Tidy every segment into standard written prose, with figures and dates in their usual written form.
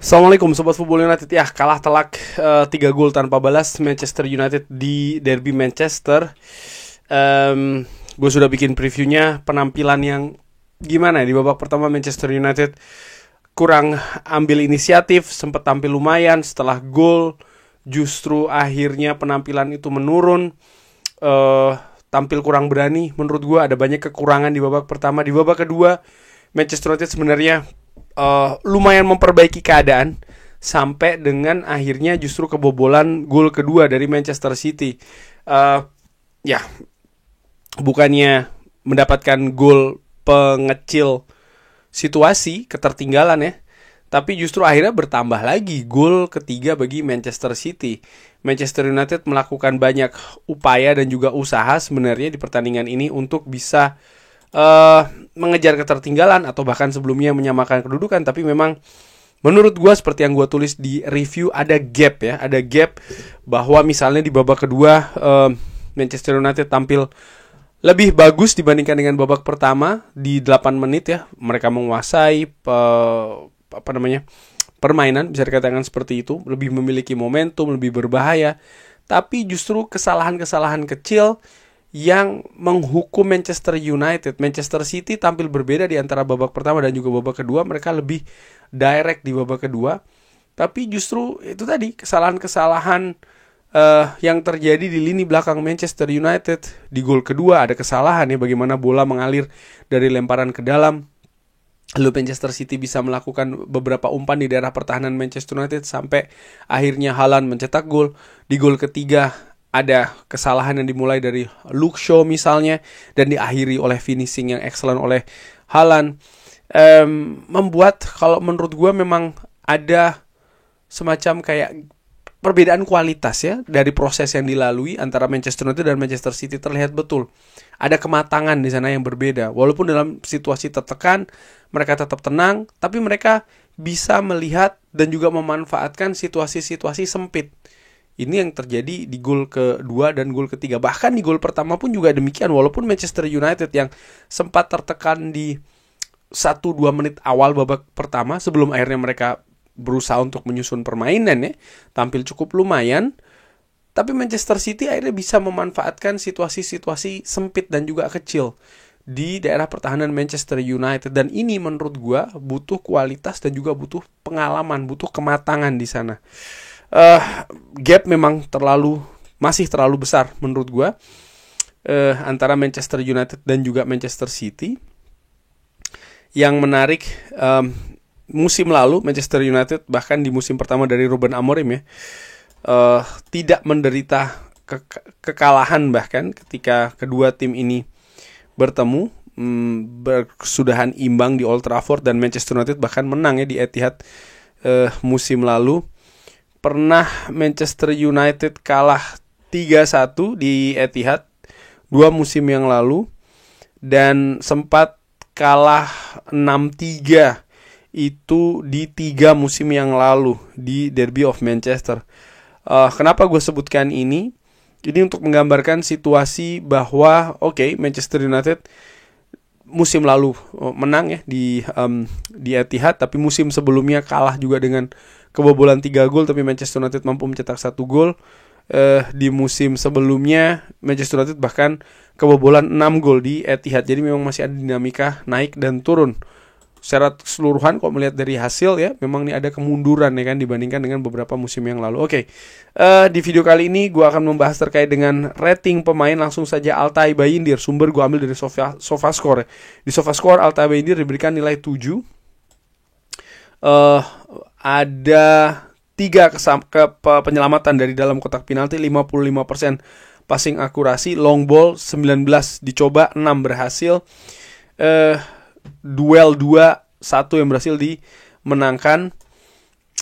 Assalamualaikum Sobat Football United. Ya, kalah telak 3 gol tanpa balas Manchester United di derby Manchester. Gue sudah bikin previewnya, penampilan yang gimana ya di babak pertama. Manchester United kurang ambil inisiatif, sempat tampil lumayan. Setelah gol justru akhirnya penampilan itu menurun, tampil kurang berani. Menurut gue ada banyak kekurangan di babak pertama. Di babak kedua Manchester United sebenarnya lumayan memperbaiki keadaan sampai dengan akhirnya justru kebobolan gol kedua dari Manchester City. Ya, bukannya mendapatkan gol pengecil situasi ketertinggalan ya, tapi justru akhirnya bertambah lagi gol ketiga bagi Manchester City. Manchester United melakukan banyak upaya dan juga usaha sebenarnya di pertandingan ini untuk bisa mengejar ketertinggalan atau bahkan sebelumnya menyamakan kedudukan. Tapi memang menurut gue, seperti yang gue tulis di review, ada gap ya, ada gap bahwa misalnya di babak kedua Manchester United tampil lebih bagus dibandingkan dengan babak pertama. Di 8 menit ya mereka menguasai permainan, bisa dikatakan seperti itu, lebih memiliki momentum, lebih berbahaya. Tapi justru kesalahan-kesalahan kecil yang menghukum Manchester United. Manchester City tampil berbeda di antara babak pertama dan juga babak kedua. Mereka lebih direct di babak kedua. Tapi justru itu tadi, kesalahan-kesalahan yang terjadi di lini belakang Manchester United. Di gol kedua ada kesalahan ya, bagaimana bola mengalir dari lemparan ke dalam. Lalu Manchester City bisa melakukan beberapa umpan di daerah pertahanan Manchester United sampai akhirnya Haaland mencetak gol. Di gol ketiga ada kesalahan yang dimulai dari Luke Shaw misalnya dan diakhiri oleh finishing yang excellent oleh Haaland. Membuat, kalau menurut gue, memang ada semacam kayak perbedaan kualitas ya dari proses yang dilalui antara Manchester United dan Manchester City. Terlihat betul ada kematangan di sana yang berbeda. Walaupun dalam situasi tertekan mereka tetap tenang, tapi mereka bisa melihat dan juga memanfaatkan situasi-situasi sempit. Ini yang terjadi di gol kedua dan gol ketiga. Bahkan di gol pertama pun juga demikian. Walaupun Manchester United yang sempat tertekan di 1-2 menit awal babak pertama, sebelum akhirnya mereka berusaha untuk menyusun permainan ya, tampil cukup lumayan. Tapi Manchester City akhirnya bisa memanfaatkan situasi-situasi sempit dan juga kecil di daerah pertahanan Manchester United. Dan ini menurut gue butuh kualitas dan juga butuh pengalaman, butuh kematangan di sana. Gap memang masih terlalu besar menurut gue antara Manchester United dan juga Manchester City. Yang menarik, musim lalu Manchester United, bahkan di musim pertama dari Ruben Amorim ya, tidak menderita kekalahan bahkan ketika kedua tim ini bertemu. Bersudahan imbang di Old Trafford, dan Manchester United bahkan menang ya di Etihad musim lalu. Pernah Manchester United kalah 3-1 di Etihad 2 musim yang lalu, dan sempat kalah 6-3 itu di 3 musim yang lalu di Derby of Manchester. Kenapa gue sebutkan ini? Ini untuk menggambarkan situasi bahwa Manchester United musim lalu menang ya di Etihad, tapi musim sebelumnya kalah juga dengan kebobolan 3 gol, tapi Manchester United mampu mencetak 1 gol. Di musim sebelumnya Manchester United bahkan kebobolan 6 gol di Etihad. Jadi memang masih ada dinamika naik dan turun. Secara keseluruhan kalau melihat dari hasil ya, memang ini ada kemunduran ya kan dibandingkan dengan beberapa musim yang lalu. Di video kali ini gue akan membahas terkait dengan rating pemain. Langsung saja Altay Bayindir, sumber gue ambil dari SofaScore. Di SofaScore Altay Bayindir diberikan nilai 7. Ada 3 penyelamatan dari dalam kotak penalti, 55% passing akurasi, long ball 19 dicoba, 6 berhasil. Duel 2-1 yang berhasil dimenangkan.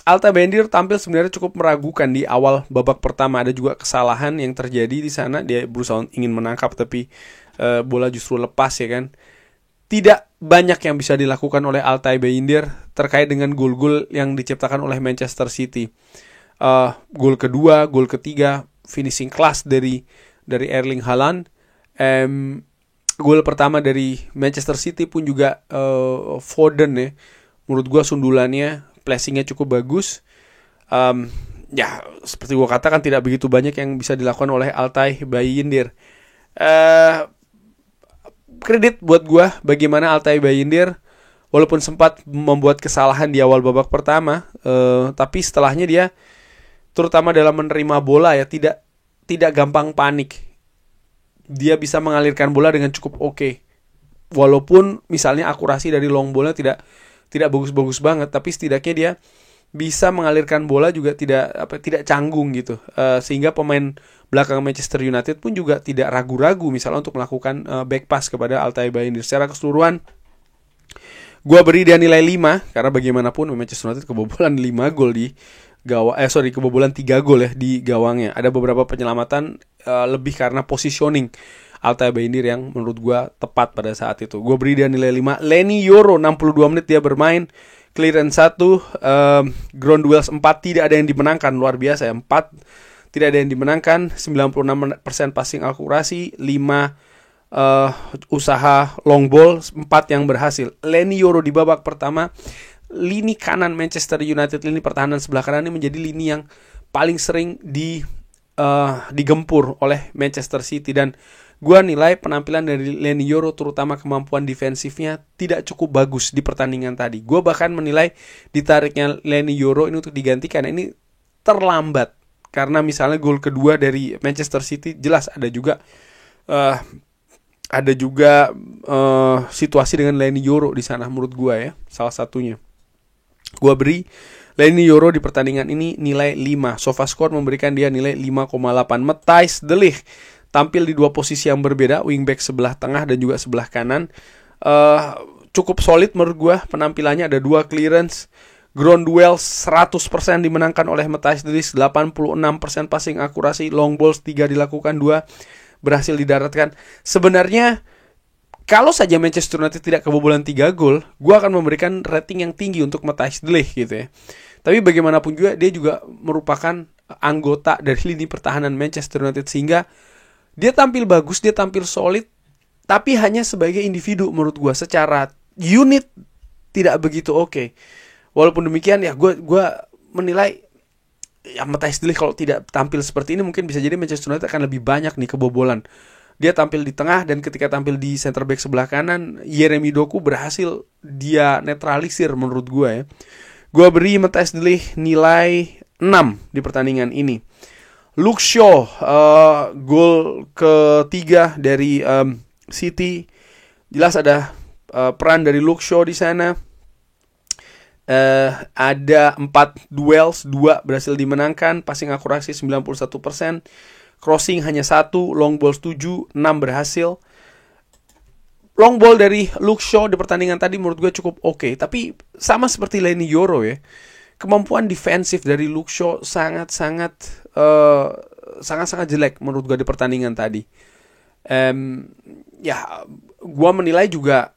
Altay Bayindir tampil sebenarnya cukup meragukan di awal babak pertama. Ada juga kesalahan yang terjadi di sana. Dia berusaha ingin menangkap tapi bola justru lepas ya kan. Tidak banyak yang bisa dilakukan oleh Altay Bayindir terkait dengan gol-gol yang diciptakan oleh Manchester City. Gol kedua, gol ketiga, finishing class dari Erling Haaland. Gol pertama dari Manchester City pun juga Foden ya. Menurut gue sundulannya placingnya cukup bagus. Ya seperti gue katakan tidak begitu banyak yang bisa dilakukan oleh Altay Bayindir. Kredit buat gue bagaimana Altay Bayindir walaupun sempat membuat kesalahan di awal babak pertama, tapi setelahnya dia terutama dalam menerima bola ya tidak gampang panik. Dia bisa mengalirkan bola dengan cukup oke. Walaupun misalnya akurasi dari long bola tidak bagus-bagus banget, tapi setidaknya dia bisa mengalirkan bola juga tidak canggung gitu. Sehingga pemain belakang Manchester United pun juga tidak ragu-ragu misalnya untuk melakukan back pass kepada Altay Bayindir. Secara keseluruhan gua beri dia nilai 5 karena bagaimanapun Manchester United kebobolan 5 gol di kebobolan 3 gol ya di gawangnya. Ada beberapa penyelamatan lebih karena positioning Altay Bayindir yang menurut gue tepat pada saat itu. Gue beri dia nilai 5. Leny Yoro 62 menit dia bermain. Clearance 1, ground duels 4, tidak ada yang dimenangkan. Luar biasa ya, 4 tidak ada yang dimenangkan. 96% passing akurasi, 5 usaha long ball, 4 yang berhasil. Leny Yoro di babak pertama, lini kanan Manchester United, lini pertahanan sebelah kanan ini menjadi lini yang paling sering digempur oleh Manchester City. Dan gue nilai penampilan dari Leny Yoro terutama kemampuan defensifnya tidak cukup bagus di pertandingan tadi. Gue bahkan menilai ditariknya Leny Yoro ini untuk digantikan ini terlambat. Karena misalnya gol kedua dari Manchester City jelas ada juga situasi dengan Leny Yoro di sana menurut gue ya, salah satunya. Gue beri Leny Yoro di pertandingan ini nilai 5. SofaScore memberikan dia nilai 5,8. Matthijs de Ligt tampil di 2 posisi yang berbeda, wingback sebelah tengah dan juga sebelah kanan. Cukup solid menurut gue penampilannya, ada 2 clearance. Ground duels 100% dimenangkan oleh Matthijs de Ligt, 86% passing akurasi, long balls 3 dilakukan, 2 berhasil didaratkan. Sebenarnya kalau saja Manchester United tidak kebobolan 3 gol, gue akan memberikan rating yang tinggi untuk Matthijs de Ligt gitu ya. Tapi bagaimanapun juga dia juga merupakan anggota dari lini pertahanan Manchester United, sehingga dia tampil bagus, dia tampil solid, tapi hanya sebagai individu menurut gue. Secara unit tidak begitu oke. Walaupun demikian ya gue menilai ya Matthijs de Ligt kalau tidak tampil seperti ini mungkin bisa jadi Manchester United akan lebih banyak nih kebobolan. Dia tampil di tengah dan ketika tampil di center back sebelah kanan, Jeremy Doku berhasil dia netralisir menurut gue ya. Gue beri Matthijs de Ligt nilai 6 di pertandingan ini. Luke Shaw, gol ketiga dari City, jelas ada peran dari Luke Shaw di sana. Ada 4 duels, 2 berhasil dimenangkan, passing akurasi 91%, crossing hanya 1, long balls 7, 6 berhasil. Long ball dari Luke Shaw di pertandingan tadi menurut gue cukup oke, tapi sama seperti Leny Yoro ya. Kemampuan defensif dari Luke Shaw sangat-sangat jelek menurut gue di pertandingan tadi. Ya, gue menilai juga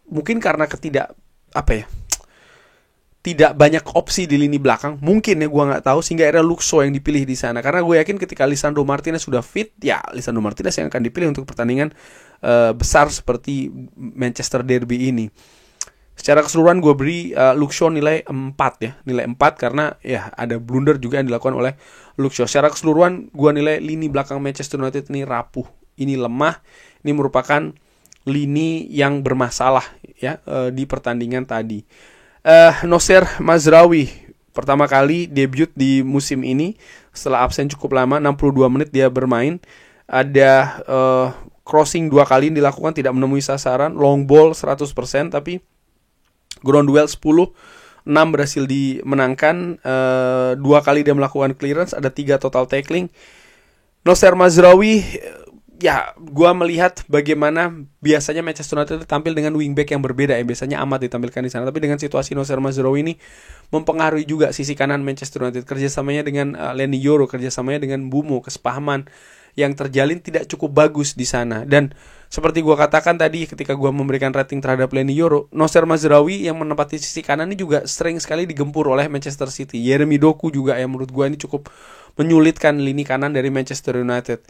mungkin karena tidak banyak opsi di lini belakang, mungkin ya gue nggak tahu, sehingga era Luke Shaw yang dipilih di sana. Karena gue yakin ketika Lisandro Martinez sudah fit, ya Lisandro Martinez yang akan dipilih untuk pertandingan besar seperti Manchester Derby ini. Secara keseluruhan gue beri Luke Shaw nilai 4 ya. Nilai 4 karena ya ada blunder juga yang dilakukan oleh Luke Shaw. Secara keseluruhan gue nilai lini belakang Manchester United ini rapuh, ini lemah. Ini merupakan lini yang bermasalah ya di pertandingan tadi. Nocer Mazraoui pertama kali debut di musim ini setelah absen cukup lama, 62 menit dia bermain. Ada crossing 2 kali dilakukan tidak menemui sasaran, long ball 100%, tapi ground duel 10, 6 berhasil dimenangkan, 2 kali dia melakukan clearance, ada 3 total tackling. Nocer Mazraoui, ya gue melihat bagaimana biasanya Manchester United tampil dengan wingback yang berbeda ya. Biasanya amat ditampilkan di sana, tapi dengan situasi Nocer Mazraoui ini mempengaruhi juga sisi kanan Manchester United. Kerjasamanya dengan Leny Yoro, kerjasamanya dengan Mbeumo, kesepahaman yang terjalin tidak cukup bagus di sana. Dan seperti gue katakan tadi ketika gue memberikan rating terhadap Leny Yoro, Nocer Mazraoui yang menempati sisi kanan ini juga sering sekali digempur oleh Manchester City. Jeremy Doku juga yang menurut gue ini cukup menyulitkan lini kanan dari Manchester United.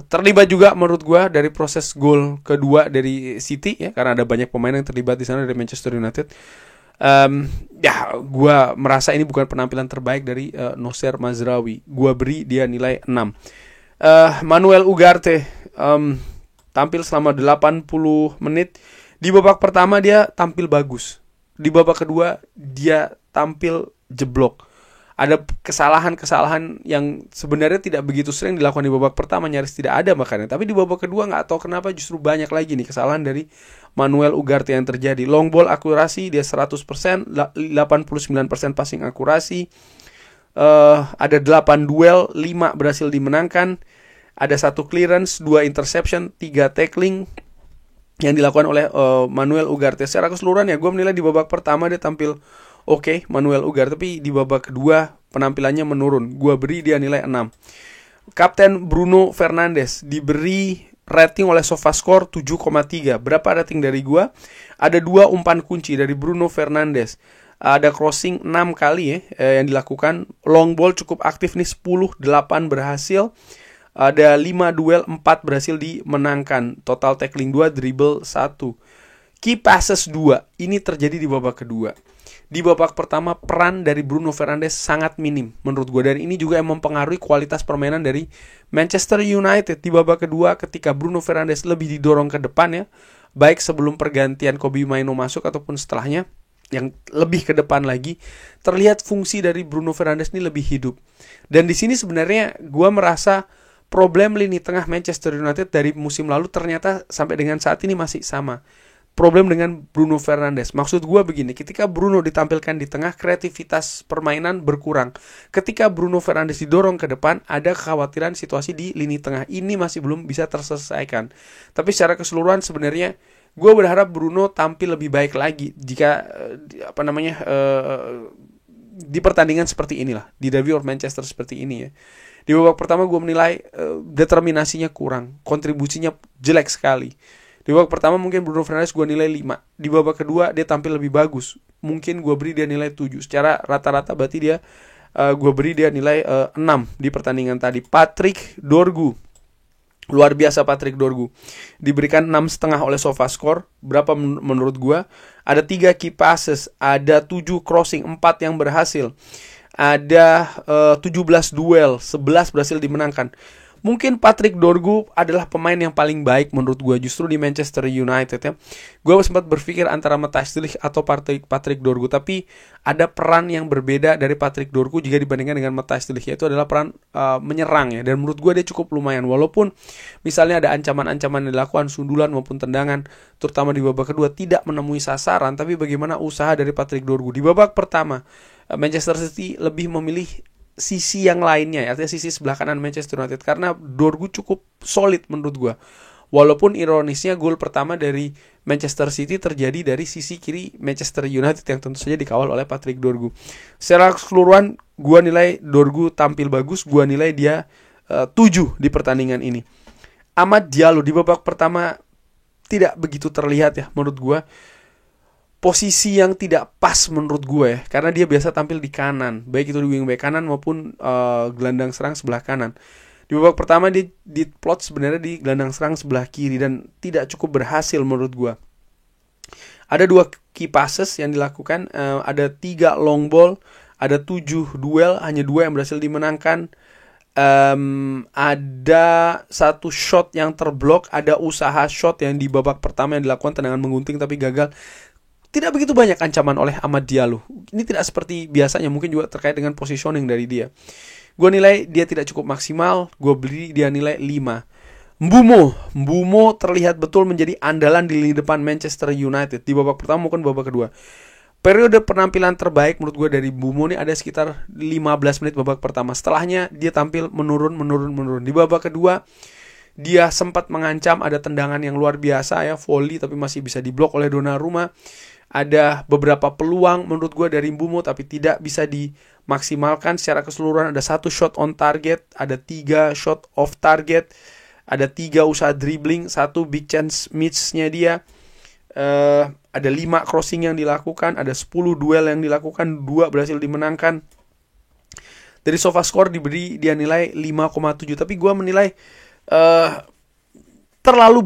Terlibat juga menurut gue dari proses gol kedua dari City ya, karena ada banyak pemain yang terlibat di sana dari Manchester United. Ya, gue merasa ini bukan penampilan terbaik dari Nocer Mazraoui. Gue beri dia nilai 6. Manuel Ugarte tampil selama 80 menit. Di babak pertama dia tampil bagus. Di babak kedua dia tampil jeblok. Ada kesalahan-kesalahan yang sebenarnya tidak begitu sering dilakukan di babak pertama, nyaris tidak ada makanya. Tapi di babak kedua nggak tahu kenapa justru banyak lagi nih kesalahan dari Manuel Ugarte yang terjadi. Long ball akurasi dia 100%, 89% passing akurasi. Ada 8 duel, 5 berhasil dimenangkan. Ada 1 clearance, 2 interception, 3 tackling yang dilakukan oleh Manuel Ugarte. Secara keseluruhan ya gue menilai di babak pertama dia tampil oke, Manuel Ugarte, tapi di babak kedua penampilannya menurun. Gue beri dia nilai 6. Kapten Bruno Fernandes diberi rating oleh SofaScore 7,3. Berapa rating dari gue? Ada 2 umpan kunci dari Bruno Fernandes. Ada crossing 6 kali yang dilakukan. Long ball cukup aktif nih, 10, 8 berhasil. Ada 5 duel, 4 berhasil dimenangkan. Total tackling 2, dribble 1. Key passes 2. Ini terjadi di babak kedua. Di babak pertama peran dari Bruno Fernandes sangat minim menurut gue. Dan ini juga yang mempengaruhi kualitas permainan dari Manchester United. Di babak kedua ketika Bruno Fernandes lebih didorong ke depan ya, baik sebelum pergantian Kobbie Mainoo masuk ataupun setelahnya, yang lebih ke depan lagi, terlihat fungsi dari Bruno Fernandes ini lebih hidup. Dan di sini sebenarnya gue merasa problem lini tengah Manchester United dari musim lalu ternyata sampai dengan saat ini masih sama. Problem dengan Bruno Fernandes. Maksud gue begini, ketika Bruno ditampilkan di tengah, kreativitas permainan berkurang. Ketika Bruno Fernandes didorong ke depan, ada kekhawatiran situasi di lini tengah ini masih belum bisa terselesaikan. Tapi secara keseluruhan sebenarnya gue berharap Bruno tampil lebih baik lagi jika di pertandingan seperti inilah, di derby of Manchester seperti ini ya. Di babak pertama gue menilai determinasinya kurang, kontribusinya jelek sekali. Di babak pertama mungkin Bruno Fernandes gue nilai 5. Di babak kedua dia tampil lebih bagus, mungkin gue beri dia nilai 7. Secara rata-rata berarti dia gue beri dia nilai 6 di pertandingan tadi. Patrick Dorgu, luar biasa Patrick Dorgu, diberikan 6,5 oleh SofaScore. Berapa menurut gue? Ada 3 key passes, ada 7 crossing, 4 yang berhasil, ada 17 duel, 11 berhasil dimenangkan. Mungkin Patrick Dorgu adalah pemain yang paling baik menurut gue justru di Manchester United ya. Gue sempat berpikir antara Matthijs de Ligt atau Patrick Dorgu, tapi ada peran yang berbeda dari Patrick Dorgu jika dibandingkan dengan Matthijs de Ligt, yaitu adalah peran menyerang ya. Dan menurut gue dia cukup lumayan, walaupun misalnya ada ancaman-ancaman yang dilakukan, sundulan maupun tendangan, terutama di babak kedua tidak menemui sasaran. Tapi bagaimana usaha dari Patrick Dorgu di babak pertama, Manchester City lebih memilih sisi yang lainnya, artinya sisi sebelah kanan Manchester United, karena Dorgu cukup solid menurut gue. Walaupun ironisnya gol pertama dari Manchester City terjadi dari sisi kiri Manchester United yang tentu saja dikawal oleh Patrick Dorgu. Secara keseluruhan gue nilai Dorgu tampil bagus, gue nilai dia 7 di pertandingan ini. Amad Diallo di babak pertama tidak begitu terlihat ya menurut gue. Posisi yang tidak pas menurut gue ya, karena dia biasa tampil di kanan, baik itu di wingback kanan maupun gelandang serang sebelah kanan. Di babak pertama dia diplot sebenarnya di gelandang serang sebelah kiri dan tidak cukup berhasil menurut gue. Ada 2 key passes yang dilakukan, ada 3 long ball, ada 7 duel, hanya 2 yang berhasil dimenangkan. Ada 1 shot yang terblok, ada usaha shot yang di babak pertama yang dilakukan tendangan menggunting tapi gagal. Tidak begitu banyak ancaman oleh Amad Diallo. Ini tidak seperti biasanya, mungkin juga terkait dengan positioning dari dia. Gue nilai dia tidak cukup maksimal, gue beri dia nilai 5. Mbeumo terlihat betul menjadi andalan di lini depan Manchester United di babak pertama maupun babak kedua. Periode penampilan terbaik menurut gue dari Mbeumo ini ada sekitar 15 menit babak pertama. Setelahnya dia tampil menurun. Di babak kedua dia sempat mengancam, ada tendangan yang luar biasa ya, volley tapi masih bisa diblok oleh Donnarumma. Ada beberapa peluang menurut gue dari Mbeumo tapi tidak bisa dimaksimalkan. Secara keseluruhan ada 1 shot on target, ada 3 shot off target, ada 3 usaha dribbling, 1 big chance miss-nya dia, ada 5 crossing yang dilakukan, ada 10 duel yang dilakukan, 2 berhasil dimenangkan. Dari SofaScore diberi dia nilai 5,7, tapi gue menilai terlalu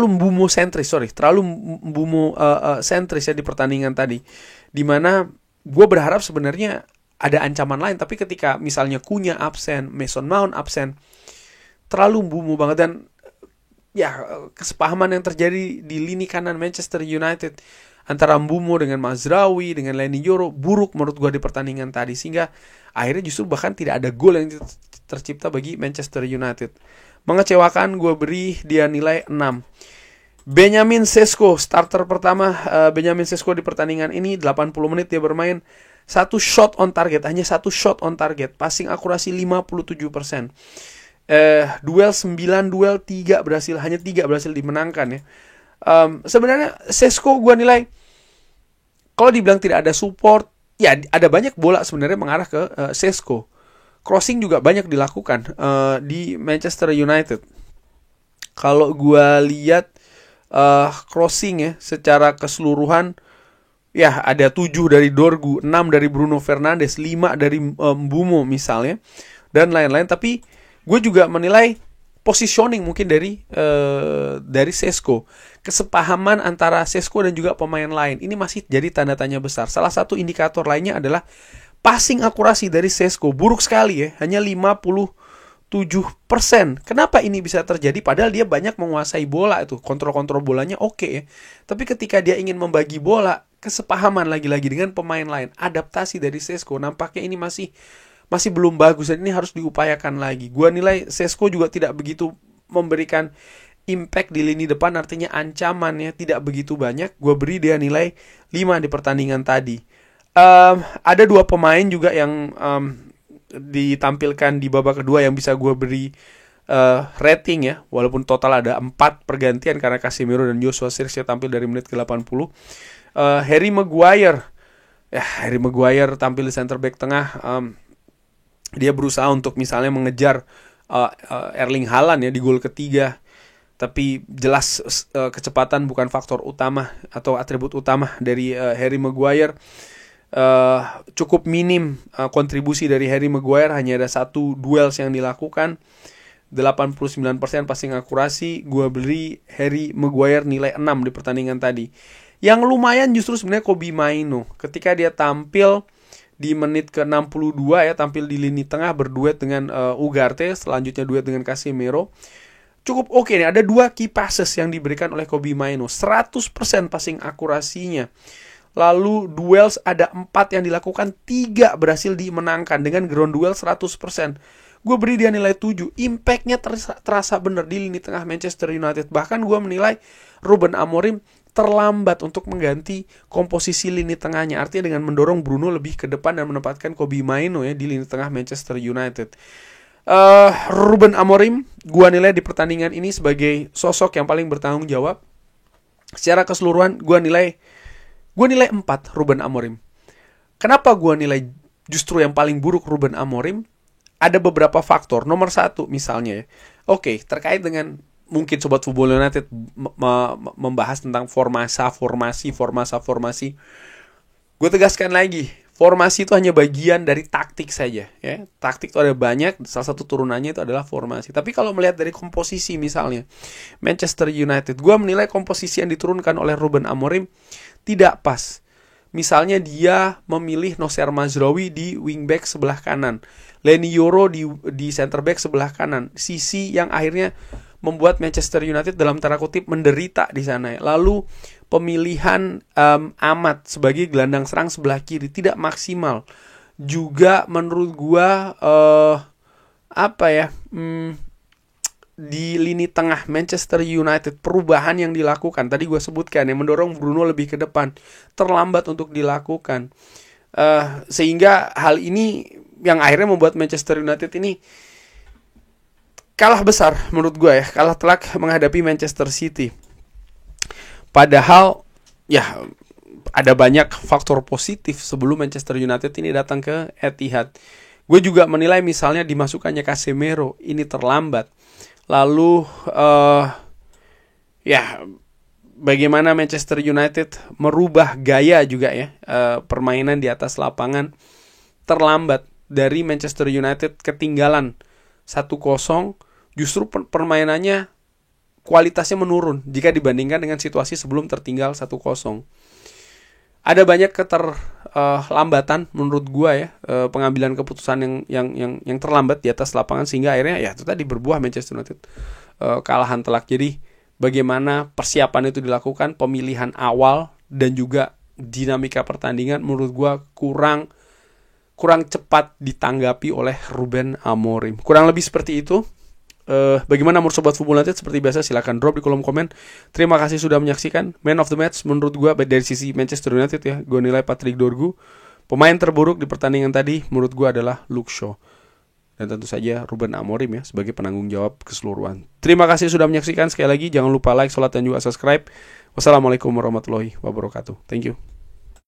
Mbeumo sentris ya di pertandingan tadi. Dimana gue berharap sebenarnya ada ancaman lain, tapi ketika misalnya Cunha absen, Mason Mount absen, terlalu Mbeumo banget. Dan ya, kesepahaman yang terjadi di lini kanan Manchester United antara Mbeumo dengan Mazraoui dengan Leny Yoro buruk menurut gue di pertandingan tadi, sehingga akhirnya justru bahkan tidak ada gol yang tercipta bagi Manchester United. Mengecewakan, gue beri dia nilai 6. Benjamin Sesko, starter pertama Benjamin Sesko di pertandingan ini, 80 menit dia bermain, 1 shot on target, hanya 1 shot on target, passing akurasi 57%. Duel 9 duel 3 berhasil, hanya 3 berhasil dimenangkan ya. Sebenarnya Sesko gue nilai, kalau dibilang tidak ada support, ya ada banyak bola sebenarnya mengarah ke Sesko. Crossing juga banyak dilakukan di Manchester United. Kalau gue lihat crossing ya secara keseluruhan, ya ada 7 dari Dorgu, 6 dari Bruno Fernandes, 5 dari Mbeumo misalnya, dan lain-lain. Tapi gue juga menilai positioning mungkin dari Sesko. Kesepahaman antara Sesko dan juga pemain lain ini masih jadi tanda tanya besar. Salah satu indikator lainnya adalah passing akurasi dari Sesko. Buruk sekali ya, hanya 57%. Kenapa ini bisa terjadi? Padahal dia banyak menguasai bola itu. Kontrol-kontrol bolanya oke ya. Tapi ketika dia ingin membagi bola, kesepahaman lagi-lagi dengan pemain lain, adaptasi dari Sesko nampaknya ini masih belum bagus, dan ini harus diupayakan lagi. Gua nilai Sesko juga tidak begitu memberikan impact di lini depan, artinya ancamannya tidak begitu banyak. Gua beri dia nilai 5 di pertandingan tadi. Ada 2 pemain juga yang ditampilkan di babak kedua yang bisa gua beri rating ya, walaupun total ada 4 pergantian karena Casemiro dan Joshua Zirkzee tampil dari menit ke-80. Harry Maguire tampil di center back tengah. Dia berusaha untuk misalnya mengejar Erling Haaland ya di gol ketiga, tapi jelas kecepatan bukan faktor utama atau atribut utama dari Harry Maguire. Cukup minim kontribusi dari Harry Maguire, hanya ada 1 duels yang dilakukan, 89% passing akurasi. Gua beri Harry Maguire nilai 6 di pertandingan tadi. Yang lumayan justru sebenarnya Kobbie Mainoo ketika dia tampil di menit ke-62 ya, tampil di lini tengah berduet dengan Ugarte, selanjutnya duet dengan Casemiro. Cukup oke nih, ada 2 key passes yang diberikan oleh Kobbie Mainoo, 100% passing akurasinya. Lalu duels ada 4 yang dilakukan, 3 berhasil dimenangkan dengan ground duel 100%. Gue beri dia nilai 7. Impact-nya terasa bener di lini tengah Manchester United. Bahkan gue menilai Ruben Amorim terlambat untuk mengganti komposisi lini tengahnya. Artinya dengan mendorong Bruno lebih ke depan dan menempatkan Kobbie Mainoo ya di lini tengah Manchester United. Ruben Amorim gua nilai di pertandingan ini sebagai sosok yang paling bertanggung jawab. Secara keseluruhan gua nilai 4 Ruben Amorim. Kenapa gua nilai justru yang paling buruk Ruben Amorim? Ada beberapa faktor. Nomor 1 misalnya ya. Oke, terkait dengan mungkin Sobat Football United membahas tentang formasi. Gue tegaskan lagi, formasi itu hanya bagian dari taktik saja ya. Taktik itu ada banyak, salah satu turunannya itu adalah formasi. Tapi kalau melihat dari komposisi misalnya Manchester United, gue menilai komposisi yang diturunkan oleh Ruben Amorim tidak pas. Misalnya dia memilih Nocer Mazraoui di wingback sebelah kanan, Leny Yoro di center back sebelah kanan, sisi yang akhirnya membuat Manchester United dalam tanda kutip menderita di sana. Lalu pemilihan Ahmad sebagai gelandang serang sebelah kiri tidak maksimal. Juga menurut gua di lini tengah Manchester United perubahan yang dilakukan tadi gua sebutkan yang mendorong Bruno lebih ke depan terlambat untuk dilakukan. Sehingga hal ini yang akhirnya membuat Manchester United ini kalah besar menurut gue ya, kalah telak menghadapi Manchester City. Padahal ya ada banyak faktor positif sebelum Manchester United ini datang ke Etihad. Gue juga menilai misalnya dimasukkannya Casemiro ini terlambat. Lalu bagaimana Manchester United merubah gaya juga ya, permainan di atas lapangan terlambat. Dari Manchester United ketinggalan 1-0, justru permainannya kualitasnya menurun jika dibandingkan dengan situasi sebelum tertinggal 1-0. ada banyak keterlambatan menurut gua ya, pengambilan keputusan yang terlambat di atas lapangan, sehingga akhirnya ya itu tadi berbuah Manchester United kalahan telak. Jadi bagaimana persiapan itu dilakukan, pemilihan awal dan juga dinamika pertandingan menurut gua kurang cepat ditanggapi oleh Ruben Amorim. Kurang lebih seperti itu. Bagaimana menurut Sobat Football United? Seperti biasa silahkan drop di kolom komen. Terima kasih sudah menyaksikan. Man of the match menurut gue dari sisi Manchester United ya, gue nilai Patrick Dorgu. Pemain terburuk di pertandingan tadi menurut gue adalah Luke Shaw. Dan tentu saja Ruben Amorim ya sebagai penanggung jawab keseluruhan. Terima kasih sudah menyaksikan. Sekali lagi jangan lupa like, share, dan juga subscribe. Wassalamualaikum warahmatullahi wabarakatuh. Thank you.